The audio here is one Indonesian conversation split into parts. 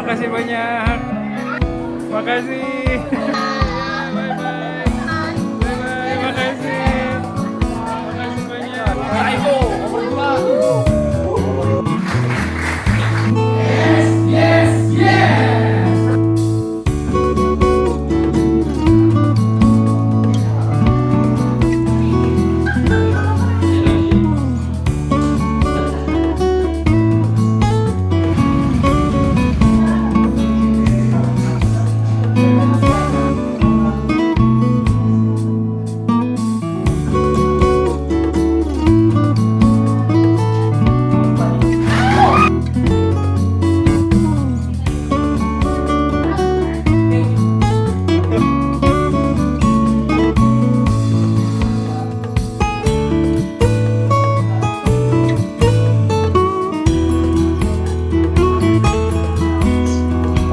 makasih banyak. Makasih. Bye bye. Bye bye. Makasih. Makasih banyak. Ayo, nomor 2.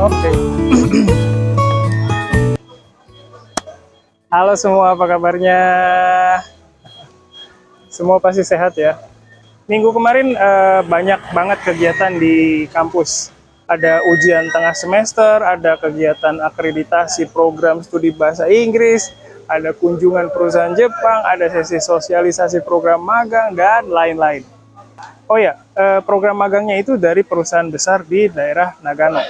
Oke. Halo semua, apa kabarnya? Semua pasti sehat ya. Minggu kemarin banyak banget kegiatan di kampus. Ada ujian tengah semester, ada kegiatan akreditasi program studi bahasa Inggris, ada kunjungan perusahaan Jepang, ada sesi sosialisasi program magang, dan lain-lain. Oh ya, program magangnya itu dari perusahaan besar di daerah Nagano.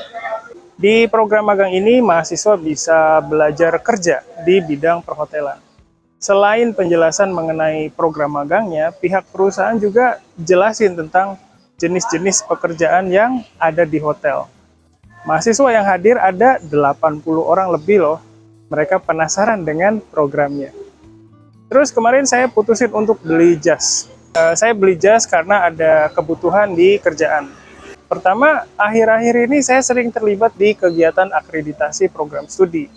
Di program magang ini, mahasiswa bisa belajar kerja di bidang perhotelan. Selain penjelasan mengenai program magangnya, pihak perusahaan juga jelasin tentang jenis-jenis pekerjaan yang ada di hotel. Mahasiswa yang hadir ada 80 orang lebih loh. Mereka penasaran dengan programnya. Terus kemarin saya putusin untuk beli jas. Saya beli jas karena ada kebutuhan di kerjaan. Pertama, akhir-akhir ini saya sering terlibat di kegiatan akreditasi program studi.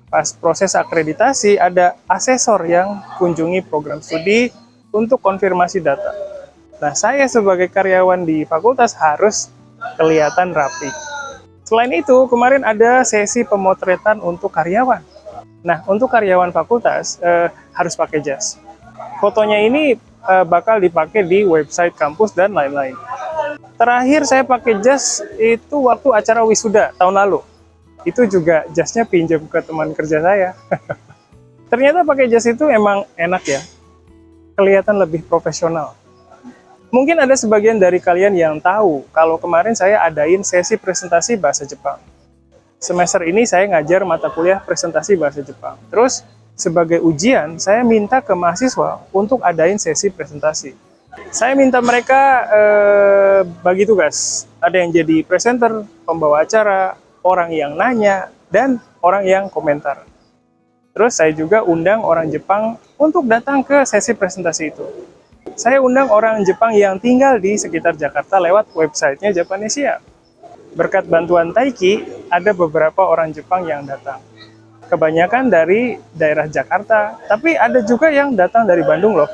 Pas proses akreditasi, ada asesor yang kunjungi program studi untuk konfirmasi data. Nah, saya sebagai karyawan di fakultas harus kelihatan rapi. Selain itu, kemarin ada sesi pemotretan untuk karyawan. Nah, untuk karyawan fakultas harus pakai jas. Fotonya ini bakal dipakai di website kampus dan lain-lain. Terakhir saya pakai jas itu waktu acara wisuda tahun lalu. Itu juga jasnya pinjam ke teman kerja saya. Ternyata pakai jas itu emang enak ya. Kelihatan lebih profesional. Mungkin ada sebagian dari kalian yang tahu kalau kemarin saya adain sesi presentasi bahasa Jepang. Semester ini saya ngajar mata kuliah presentasi bahasa Jepang. Terus sebagai ujian saya minta ke mahasiswa untuk adain sesi presentasi. Saya minta mereka bagi tugas. Ada yang jadi presenter, pembawa acara, orang yang nanya, dan orang yang komentar. Terus saya juga undang orang Jepang untuk datang ke sesi presentasi itu. Saya undang orang Jepang yang tinggal di sekitar Jakarta lewat websitenya Japanesia. Berkat bantuan Taiki, ada beberapa orang Jepang yang datang. Kebanyakan dari daerah Jakarta, tapi ada juga yang datang dari Bandung loh.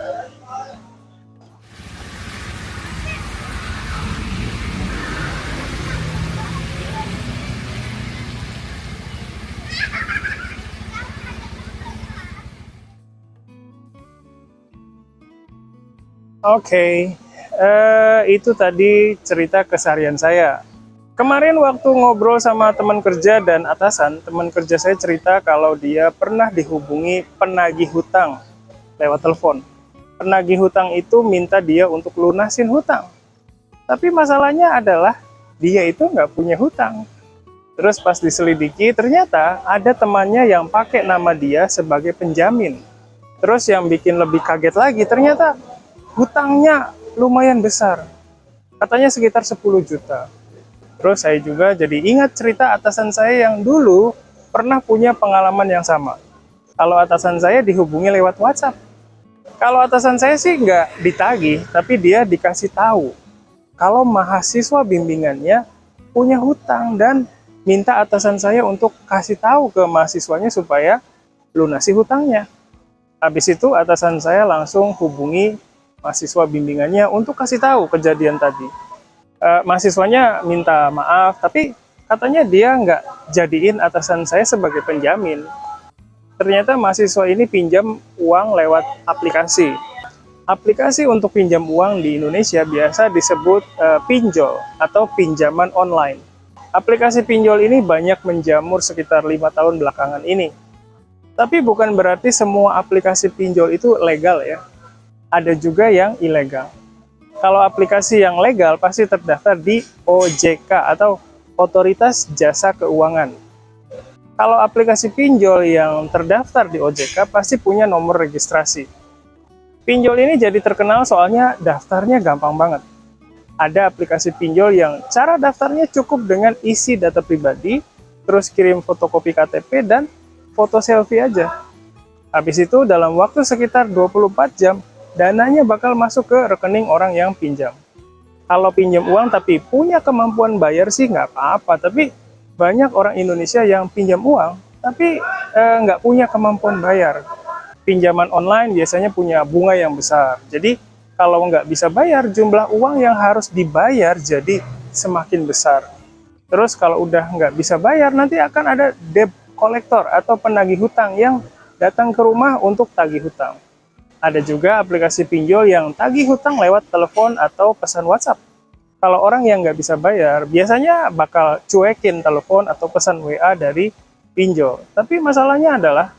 Oke, itu tadi cerita keseharian saya. Kemarin waktu ngobrol sama teman kerja dan atasan, teman kerja saya cerita kalau dia pernah dihubungi penagih hutang lewat telepon. Penagih hutang itu minta dia untuk lunasin hutang. Tapi masalahnya adalah dia itu nggak punya hutang. Terus pas diselidiki, ternyata ada temannya yang pakai nama dia sebagai penjamin. Terus yang bikin lebih kaget lagi, ternyata hutangnya lumayan besar, katanya sekitar 10 juta. Terus saya juga jadi ingat cerita atasan saya yang dulu pernah punya pengalaman yang sama. Kalau atasan saya dihubungi lewat WhatsApp. Kalau atasan saya sih nggak ditagih, tapi dia dikasih tahu kalau mahasiswa bimbingannya punya hutang dan minta atasan saya untuk kasih tahu ke mahasiswanya supaya lunasi hutangnya. Habis itu atasan saya langsung hubungi mahasiswa bimbingannya untuk kasih tahu kejadian tadi. Mahasiswanya minta maaf, tapi katanya dia nggak jadiin atasan saya sebagai penjamin. Ternyata mahasiswa ini pinjam uang lewat aplikasi. Aplikasi untuk pinjam uang di Indonesia biasa disebut pinjol atau pinjaman online. Aplikasi pinjol ini banyak menjamur sekitar 5 tahun belakangan ini. Tapi bukan berarti semua aplikasi pinjol itu legal ya. Ada juga yang ilegal. Kalau aplikasi yang legal pasti terdaftar di OJK atau Otoritas Jasa Keuangan. Kalau aplikasi pinjol yang terdaftar di OJK pasti punya nomor registrasi. Pinjol ini jadi terkenal soalnya daftarnya gampang banget. Ada aplikasi pinjol yang cara daftarnya cukup dengan isi data pribadi, terus kirim fotokopi KTP dan foto selfie aja. Habis itu dalam waktu sekitar 24 jam, dananya bakal masuk ke rekening orang yang pinjam. Kalau pinjam uang tapi punya kemampuan bayar sih nggak apa-apa, tapi banyak orang Indonesia yang pinjam uang tapi nggak punya kemampuan bayar. Pinjaman online biasanya punya bunga yang besar, jadi kalau nggak bisa bayar, jumlah uang yang harus dibayar jadi semakin besar. Terus kalau udah nggak bisa bayar, nanti akan ada debt collector atau penagih hutang yang datang ke rumah untuk tagih hutang. Ada juga aplikasi pinjol yang tagih hutang lewat telepon atau pesan WhatsApp. Kalau orang yang nggak bisa bayar, biasanya bakal cuekin telepon atau pesan WA dari pinjol. Tapi masalahnya adalah,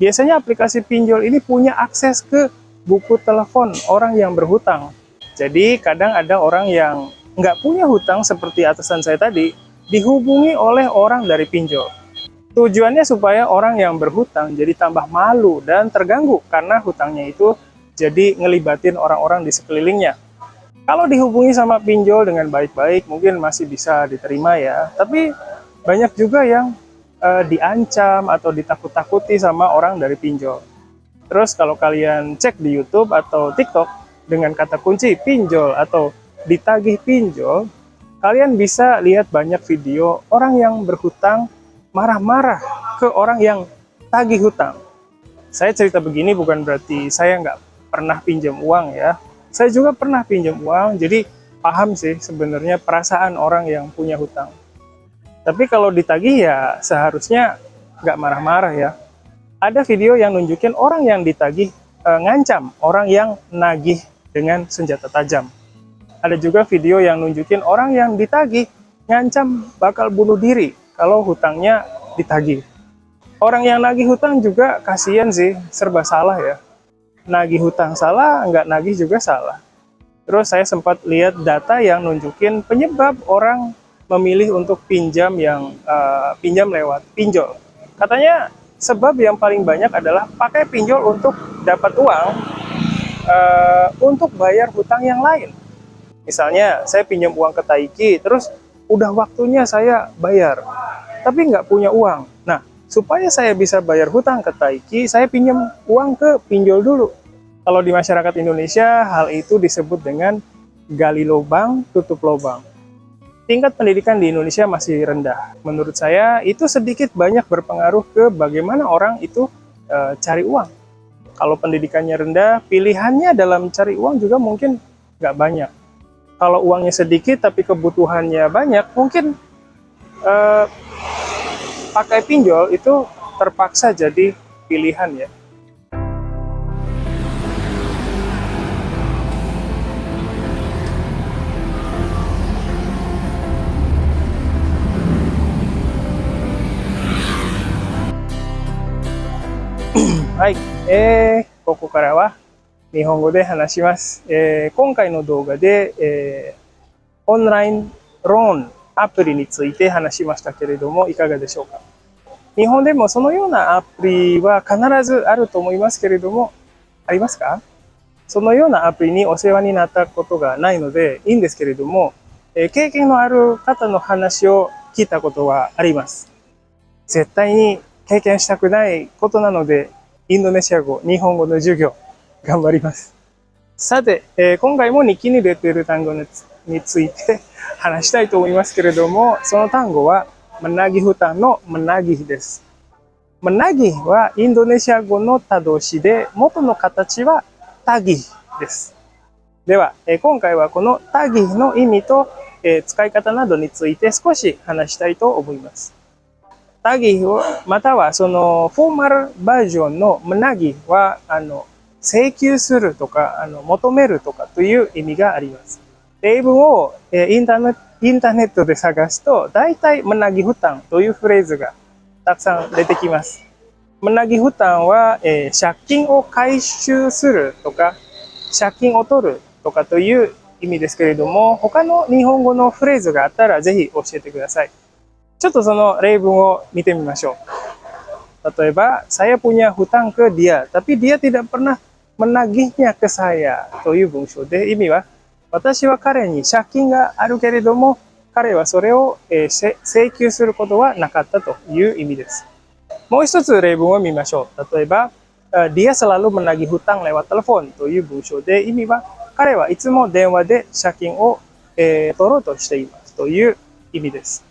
biasanya aplikasi pinjol ini punya akses ke buku telepon orang yang berhutang. Jadi kadang ada orang yang nggak punya hutang seperti atasan saya tadi, dihubungi oleh orang dari pinjol. Tujuannya supaya orang yang berhutang jadi tambah malu dan terganggu karena hutangnya itu jadi ngelibatin orang-orang di sekelilingnya. Kalau dihubungi sama pinjol dengan baik-baik mungkin masih bisa diterima ya, tapi banyak juga yang diancam atau ditakut-takuti sama orang dari pinjol. Terus kalau kalian cek di YouTube atau TikTok dengan kata kunci pinjol atau ditagih pinjol, kalian bisa lihat banyak video orang yang berhutang marah-marah ke orang yang tagih hutang. Saya cerita begini bukan berarti saya nggak pernah pinjam uang ya. Saya juga pernah pinjam uang, jadi paham sih sebenarnya perasaan orang yang punya hutang. Tapi kalau ditagih ya seharusnya nggak marah-marah ya. Ada video yang nunjukin orang yang ditagih ngancam orang yang nagih dengan senjata tajam. Ada juga video yang nunjukin orang yang ditagih ngancam bakal bunuh diri kalau hutangnya ditagih. Orang yang nagih hutang juga kasihan sih, serba salah ya. Nagih hutang salah, nggak nagih juga salah. Terus saya sempat lihat data yang nunjukin penyebab orang memilih untuk pinjam lewat pinjol. Katanya sebab yang paling banyak adalah pakai pinjol untuk dapat uang untuk bayar hutang yang lain. Misalnya saya pinjam uang ke Taiki, terus udah waktunya saya bayar, tapi nggak punya uang. Nah, supaya saya bisa bayar hutang ke Taiki, saya pinjam uang ke pinjol dulu. Kalau di masyarakat Indonesia, hal itu disebut dengan gali lubang, tutup lubang. Tingkat pendidikan di Indonesia masih rendah. Menurut saya, itu sedikit banyak berpengaruh ke bagaimana orang itu cari uang. Kalau pendidikannya rendah, pilihannya dalam cari uang juga mungkin nggak banyak. Kalau uangnya sedikit tapi kebutuhannya banyak, mungkin pakai pinjol itu terpaksa jadi pilihan ya. Hai, ここからは日本語で話します。今回の動画で、オンラインローンアプリについて話しましたけれども、いかがでしょうか。日本でもそのようなアプリは必ずあると思いますけれども、ありますか？そのようなアプリにお世話になったことがないのでいいんですけれども、経験のある方の話を聞いたことはあります。絶対に経験したくないことなので、インドネシア語、日本語の授業、頑張ります。さて、今回も日記に出ている単語について話したいと思いますけれども、その単語は、menagih hutangのmenagihです。menagihはインドネシア語の他動詞で、元の形はタギです。では、今回はこのタギの意味と、使い方などについて少し話したいと思います。タギまたはそのフォーマルバージョンのmenagihは請求するとか求めるとかという意味があります。例文を、インターネットで探すと、大体、menagih hutang というフレーズがたくさん出てきます。menagih hutang は、借金を回収するとか、借金を取るとかという意味ですけれども、他の日本語のフレーズがあったらぜひ教えてください。ちょっとその例文を見てみましょう。例えば、saya punya hutang ke dia, tapi dia tidak pernah menagihnya ke saya という文章で、意味は、私は彼に借金があるけれども、彼はそれを、請求することはなかったという意味です。もう一つ例文を見ましょう。例えば、dia selalu menagih hutang lewat telepon という文章で、意味は、彼はいつも電話で借金を、取ろうとしていますという意味です。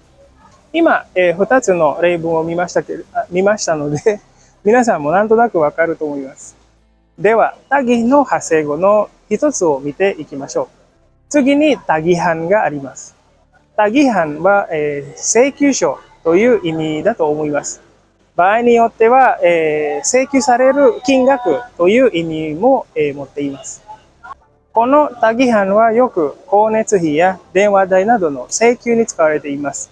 今、2つの例文を見ましたので、皆さんもなんとなくわかると思います。では、タギの派生語の一つを見ていきましょう。次にタギハンがあります。タギハンは、請求書という意味だと思います。場合によっては、請求される金額という意味も、持っています。このタギハンはよく光熱費や電話代などの請求に使われています。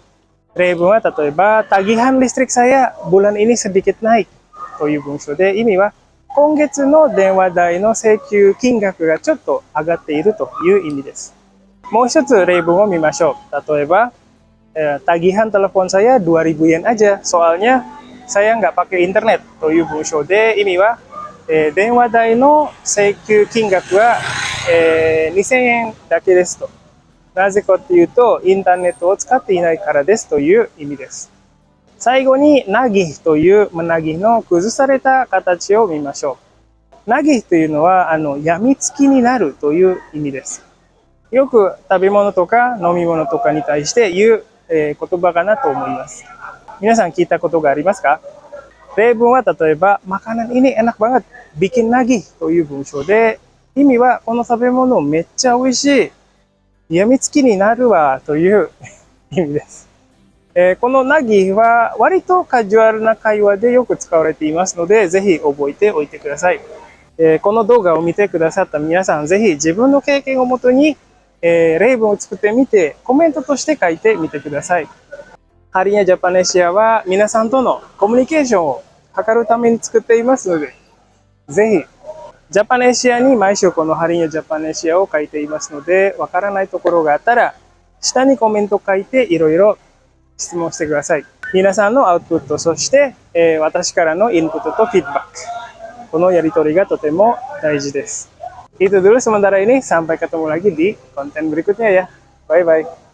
例文は例えば、tagihan listrik saya bulan ini sedikit naik という文章で、意味は今月の電話代の請求金額がちょっと上がっているという意味です。もう一つ例文を見ましょう。例えば、tagihan telepon saya 2000 yen aja, soalnya saya nggak pakai internet という文章で、意味は、電話代の請求金額は、2000円だけですと。なぜかというと、インターネットを使っていないからですという意味です。最後に、ナギというナギの崩された形を見ましょう。ナギというのは、病みつきになるという意味です。よく食べ物とか飲み物とかに対して言う、言葉かなと思います。皆さん聞いたことがありますか？例文は例えば、makanan ini enak banget, bikin nagih という文章で、意味はこの食べ物めっちゃ美味しい。病みつきになるわという意味です。このナギは割とカジュアルな会話でよく使われていますので、ぜひ覚えておいてください。この動画を見てくださった皆さん、ぜひ自分の経験をもとに、例文を作ってみて、コメントとして書いてみてください。ハリニャジャパネシアは皆さんとのコミュニケーションを図るために作っていますので、ぜひ、ジャパネシアに毎週このハリニャジャパネシアを書いていますので、わからないところがあったら、下にコメント書いていろいろ質問してください。皆さんのアウトプット、そして、私からのインプットとフィードバック。このやりとりがとても大事です。Itu dulu sementara ini, sampai ketemu lagi di konten berikutnya ya. Bye-bye.